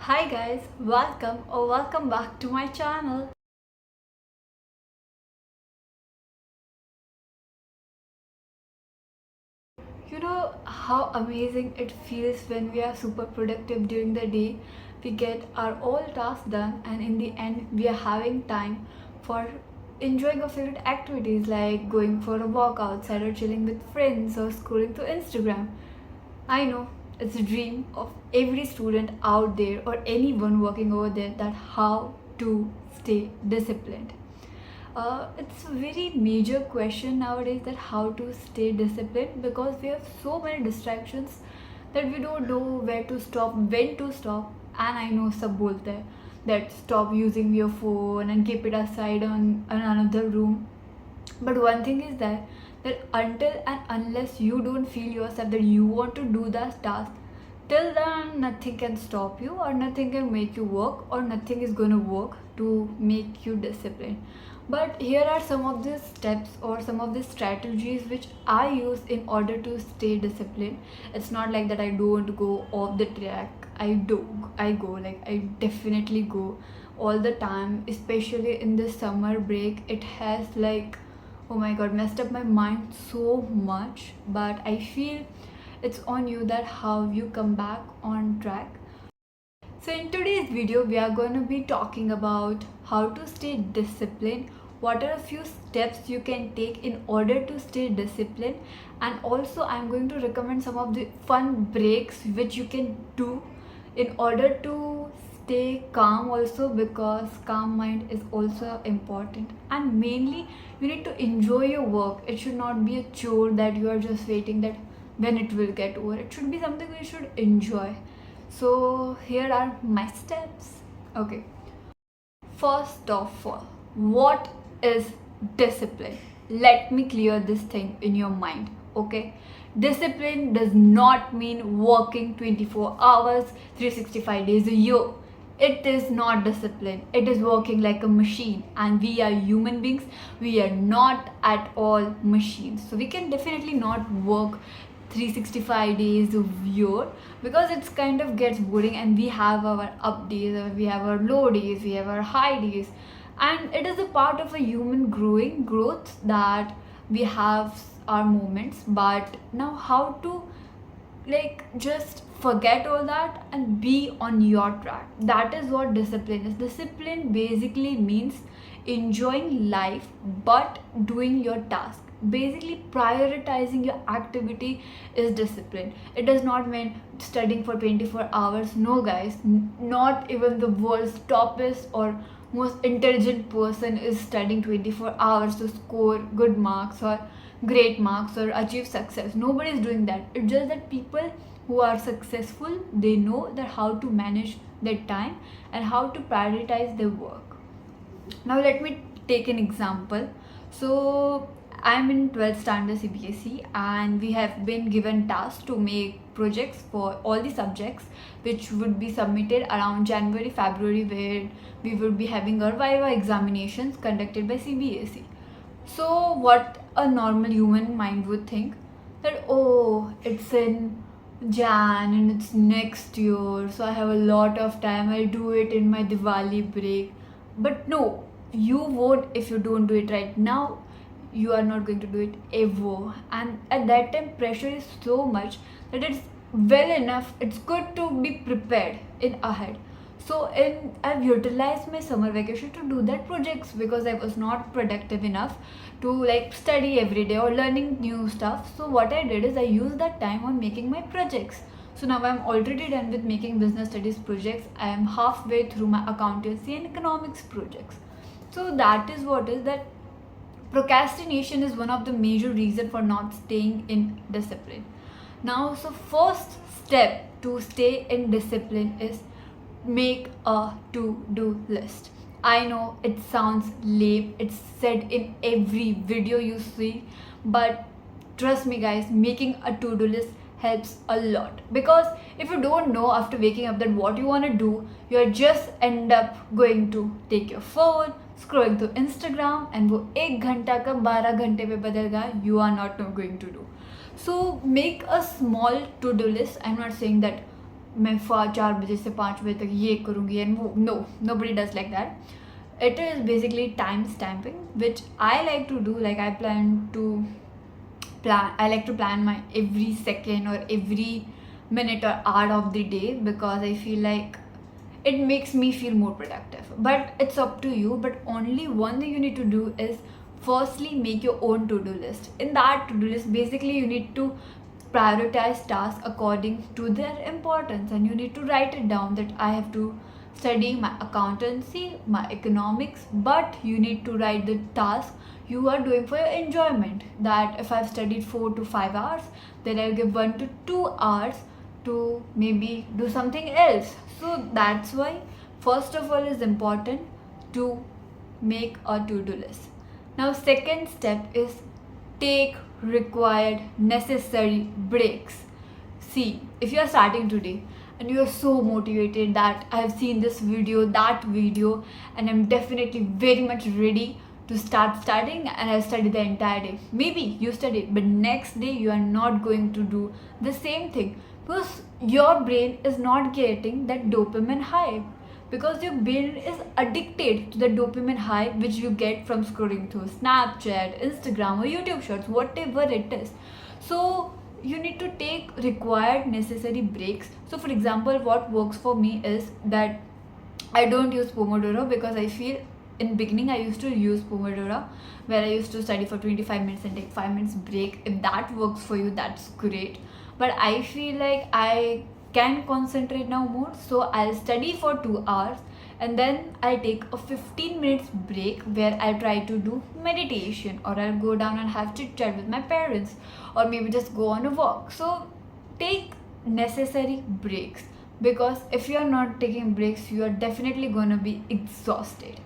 Hi guys, welcome back to my channel. You know how amazing it feels when we are super productive during the day. We get our all tasks done and in the end we are having time for enjoying our favorite activities like going for a walk outside or chilling with friends or scrolling through Instagram. I know it's a dream of every student out there or anyone working over there that how to stay disciplined. It's a very major question nowadays that how to stay disciplined because we have so many distractions that we don't know where to stop, when to stop. And I know सब बोलते हैं that stop using your phone and keep it aside on another room. But one thing is that until and unless you don't feel yourself that you want to do that task, till then nothing can stop you or nothing can make you work or nothing is going to work to make you disciplined. But here are some of the steps or some of the strategies which I use in order to stay disciplined. It's not like that I don't go off the track. I go like I definitely go all the time, especially in this summer break. It has like, oh my god, messed up my mind so much, but I feel it's on you that how you come back on track. So in today's video we are going to be talking about how to stay disciplined, what are a few steps you can take in order to stay disciplined, and also I'm going to recommend some of the fun breaks which you can do in order to stay calm also, because calm mind is also important. And mainly you need to enjoy your work. It should not be a chore that you are just waiting that when it will get over. It should be something you should enjoy. So here are my steps. Okay, first of all, what is discipline? Let me clear this thing in your mind. Okay, discipline does not mean working 24 hours 365 days a year. It is not discipline. It is working like a machine, and we are human beings. We are not at all machines, so we can definitely not work 365 days a year because it's kind of gets boring, and we have our up days, we have our low days, we have our high days, and it is a part of a human growth that we have our moments. But now how to like just forget all that and be on your track? That is what discipline is. Discipline basically means enjoying life but doing your task. Basically prioritizing your activity is discipline. It does not mean studying for 24 hours. No guys, not even the world's toppest or most intelligent person is studying 24 hours to score good marks or great marks or achieve success. Nobody is doing that. It's just that people who are successful, they know that how to manage their time and how to prioritize their work. Now let me take an example. So I'm in 12th standard CBSE and we have been given tasks to make projects for all the subjects which would be submitted around January February, where we would be having our Viva examinations conducted by CBSE. So what a normal human mind would think that, oh, it's in Jan and it's next year, so I have a lot of time, I'll do it in my Diwali break. But no, you won't. If you don't do it right now, you are not going to do it ever. And at that time pressure is so much that it's well enough, it's good to be prepared in ahead. So I've utilized my summer vacation to do that projects because I was not productive enough to like study every day or learning new stuff. So what I did is I used that time on making my projects. So now I'm already done with making business studies projects. I am halfway through my accountancy and economics projects. So that is what is that procrastination is one of the major reason for not staying in discipline. Now, so first step to stay in discipline is make a to-do list. I know it sounds lame, it's said in every video you see, but trust me guys, making a to-do list helps a lot. Because if you don't know after waking up that what you want to do, you just end up going to take your phone, scrolling through Instagram, and वो 1 घंटा का 12 घंटे में बदल you are not going to do. So make a small to-do list. I'm not saying that मैं 4 बजे से 5 बजे तक ये करूँगी एंड वो, no, nobody does like that. It is basically time stamping, which I like to do. Like I like to plan my every second or every minute or hour of the day, because I feel like it makes me feel more productive. But it's up to you. But only one thing you need to do is firstly make your own to-do list. In that to-do list, basically you need to prioritize tasks according to their importance, and you need to write it down that I have to study my accountancy, my economics, but you need to write the task you are doing for your enjoyment. That if I've studied 4 to 5 hours, then I'll give 1 to 2 hours to maybe do something else. So that's why first of all is important to make a to-do list. Now second step is take required necessary breaks. See, if you are starting today and you are so motivated that I have seen this video, that video, and I'm definitely very much ready to start studying, and I'll study the entire day. Maybe you studied, but next day you are not going to do the same thing, because your brain is not getting that dopamine high, because your brain is addicted to the dopamine high which you get from scrolling through Snapchat, Instagram, or YouTube shorts, whatever it is. So you need to take required necessary breaks. So for example, what works for me is that I don't use Pomodoro, because I feel in beginning I used to use Pomodoro, where I used to study for 25 minutes and take 5 minutes break. If that works for you, that's great. But I feel like I can concentrate now more, so I'll study for 2 hours and then I'll take a 15 minutes break where I'll try to do meditation, or I'll go down and have chit chat with my parents, or maybe just go on a walk. So take necessary breaks, because if you are not taking breaks, you are definitely gonna be exhausted.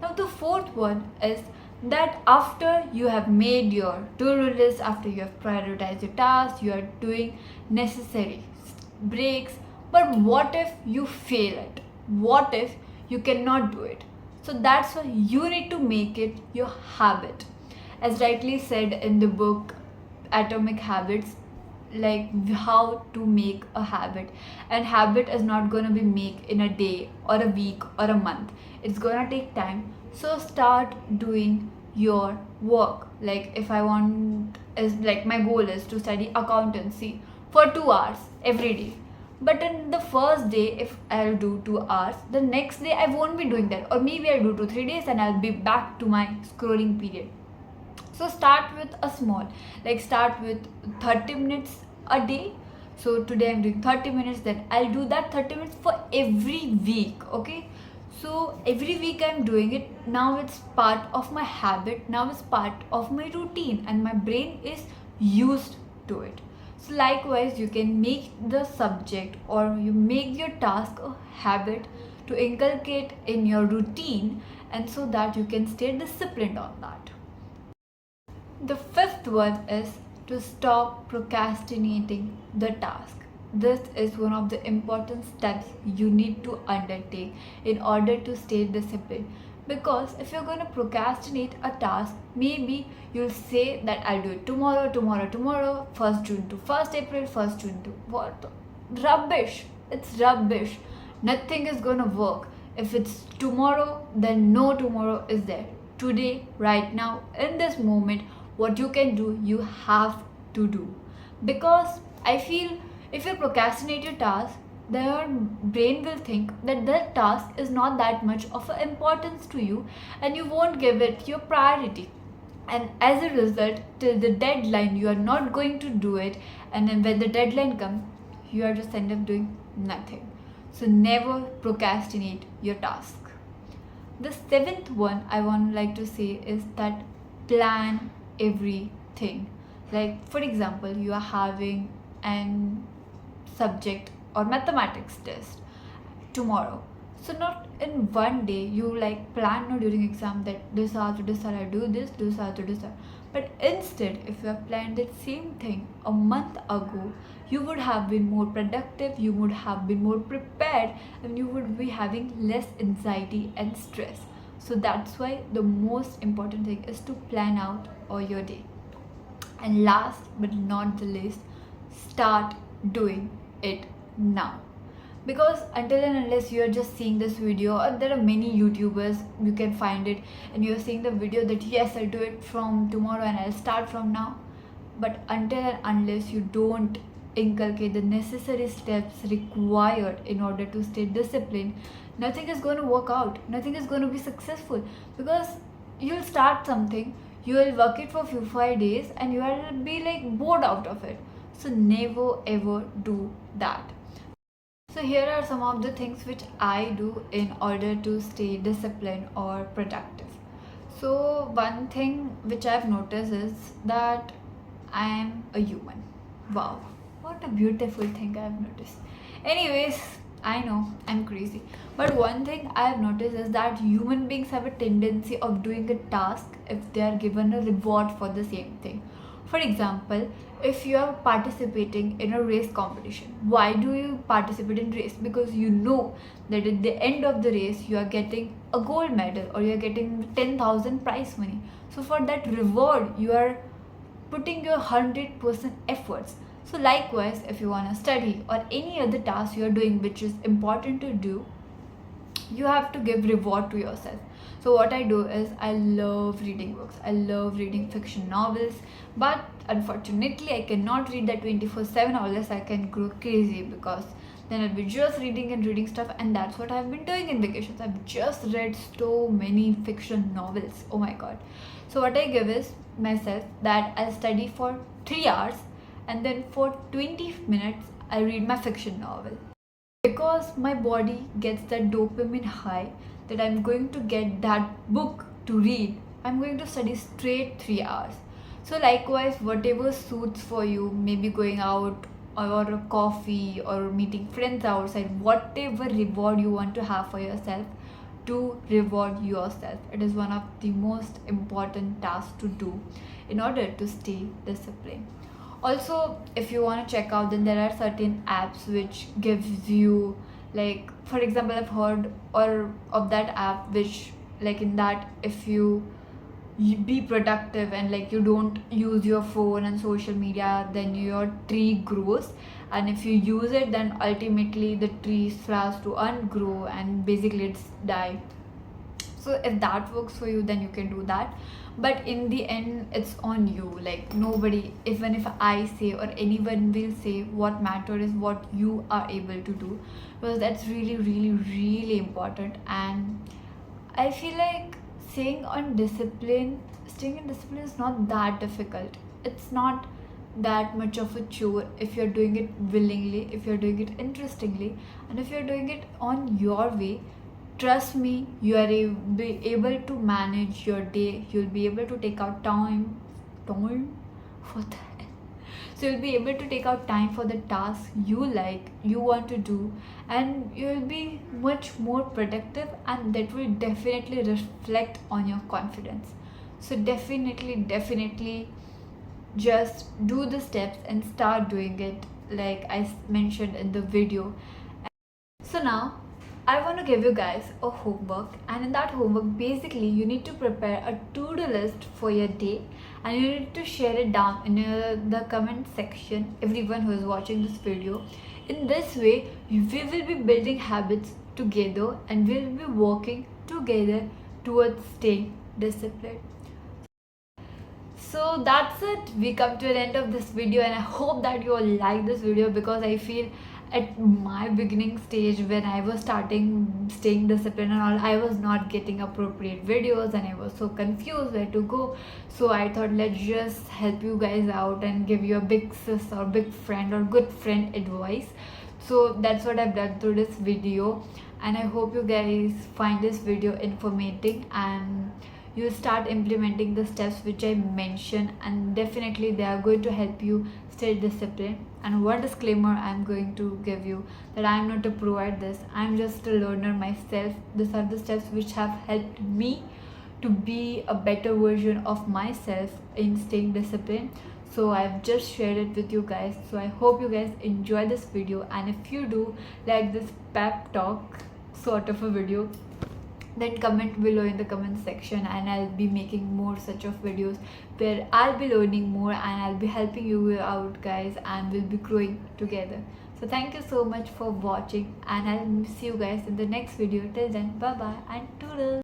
Now the fourth one is that after you have made your to-do list, after you have prioritized your tasks, you are doing necessary breaks. But what if you fail it? What if you cannot do it? So that's why you need to make it your habit. As rightly said in the book Atomic Habits, like how to make a habit, and habit is not going to be made in a day or a week or a month. It's going to take time. So start doing your work. Like if I want, is like my goal is to study accountancy for 2 hours every day, but in the first day if I'll do 2 hours, the next day I won't be doing that, or maybe I'll do 2-3 days and I'll be back to my scrolling period. So start with a small, like start with 30 minutes a day. So today I'm doing 30 minutes, then I'll do that 30 minutes for every week. Okay, so every week I'm doing it. Now it's part of my habit, now it's part of my routine, and my brain is used to it. So likewise, you can make the subject or you make your task a habit to inculcate in your routine, and so that you can stay disciplined on that. The fifth one is to stop procrastinating the task. This is one of the important steps you need to undertake in order to stay disciplined. Because if you're going to procrastinate a task, maybe you'll say that I'll do it tomorrow, tomorrow, tomorrow, 1st June to 1st April, 1st June to what? Rubbish. It's rubbish. Nothing is going to work. If it's tomorrow, then no tomorrow is there. Today, right now, in this moment, what you can do, you have to do. Because I feel if you procrastinate your task, then your brain will think that the task is not that much of an importance to you, and you won't give it your priority. And as a result, till the deadline, you are not going to do it. And then when the deadline comes, you are just end up doing nothing. So never procrastinate your task. The seventh one I would like to say is that plan everything. Like for example, you are having an subject or mathematics test tomorrow. So not in one day you like plan no during exam that this hour to this hour I do this hour to this hour. But instead, if you have planned that same thing a month ago, you would have been more productive, you would have been more prepared, and you would be having less anxiety and stress. So that's why the most important thing is to plan out all your day. And last but not the least, start doing it now. Because until and unless you are just seeing this video, or there are many YouTubers, you can find it, and you're seeing the video that yes, I'll do it from tomorrow and I'll start from now. But until and unless you don't inculcate the necessary steps required in order to stay disciplined, nothing is going to work out, nothing is going to be successful. Because you'll start something, you will work it for few 5 days, and you will be like bored out of it. So never ever do that. So here are some of the things which I do in order to stay disciplined or productive. So one thing which I've noticed is that I am a human. Wow, what a beautiful thing I've noticed. Anyways, I know I'm crazy, but one thing I've noticed is that human beings have a tendency of doing a task if they are given a reward for the same thing. For example, if you are participating in a race competition, why do you participate in race? Because you know that at the end of the race you are getting a gold medal or you are getting 10,000 prize money. So for that reward you are putting your 100% efforts. So likewise, if you want to study or any other task you are doing which is important to do, you have to give reward to yourself. So what I do is I love reading books, I love reading fiction novels, but unfortunately I cannot read that 24/7 unless I can grow crazy, because then I'll be just reading and reading stuff, and that's what I've been doing in vacations. I've just read so many fiction novels, oh my god. So what I give is myself that I'll study for 3 hours, and then for 20 minutes I read my fiction novel. Because my body gets that dopamine high that I'm going to get that book to read, I'm going to study straight 3 hours. So likewise, whatever suits for you, maybe going out or a coffee or meeting friends outside, whatever reward you want to have for yourself, to reward yourself. It is one of the most important tasks to do in order to stay disciplined. Also, if you want to check out, then there are certain apps which gives you, like for example, I've heard or of that app which, like in that, if you be productive and like you don't use your phone and social media, then your tree grows, and if you use it, then ultimately the tree starts to ungrow and basically it's die. So if that works for you, then you can do that, but in the end it's on you. Like nobody, even if I say or anyone will say, what matter is what you are able to do, because that's really really really important. And I feel like staying in discipline is not that difficult. It's not that much of a chore if you're doing it willingly, if you're doing it interestingly, and if you're doing it on your way. Trust me, you are be able to manage your day. You'll be able to take out time for that. So you'll be able to take out time for the task you like, you want to do, and you'll be much more productive, and that will definitely reflect on your confidence. So definitely just do the steps and start doing it like I mentioned in the video. So now I want to give you guys a homework, and in that homework basically you need to prepare a to-do list for your day, and you need to share it down in the comment section, everyone who is watching this video. In this way we will be building habits together and we'll be working together towards staying disciplined. So that's it, we come to an end of this video, and I hope that you all like this video, because I feel at my beginning stage when I was starting staying disciplined and all, I was not getting appropriate videos and I was so confused where to go. So I thought, let's just help you guys out and give you a big sis or big friend or good friend advice. So that's what I've done through this video, and I hope you guys find this video informative and you start implementing the steps which I mentioned, and definitely they are going to help you stay disciplined. And one disclaimer I'm going to give you, that I'm not a pro at this, I'm just a learner myself. These are the steps which have helped me to be a better version of myself in staying disciplined. So I've just shared it with you guys. So I hope you guys enjoy this video, and if you do like this pep talk sort of a video, then comment below in the comment section, and I'll be making more such of videos where I'll be learning more and I'll be helping you out guys, and we'll be growing together. So thank you so much for watching, and I'll see you guys in the next video. Till then, bye bye and toodles.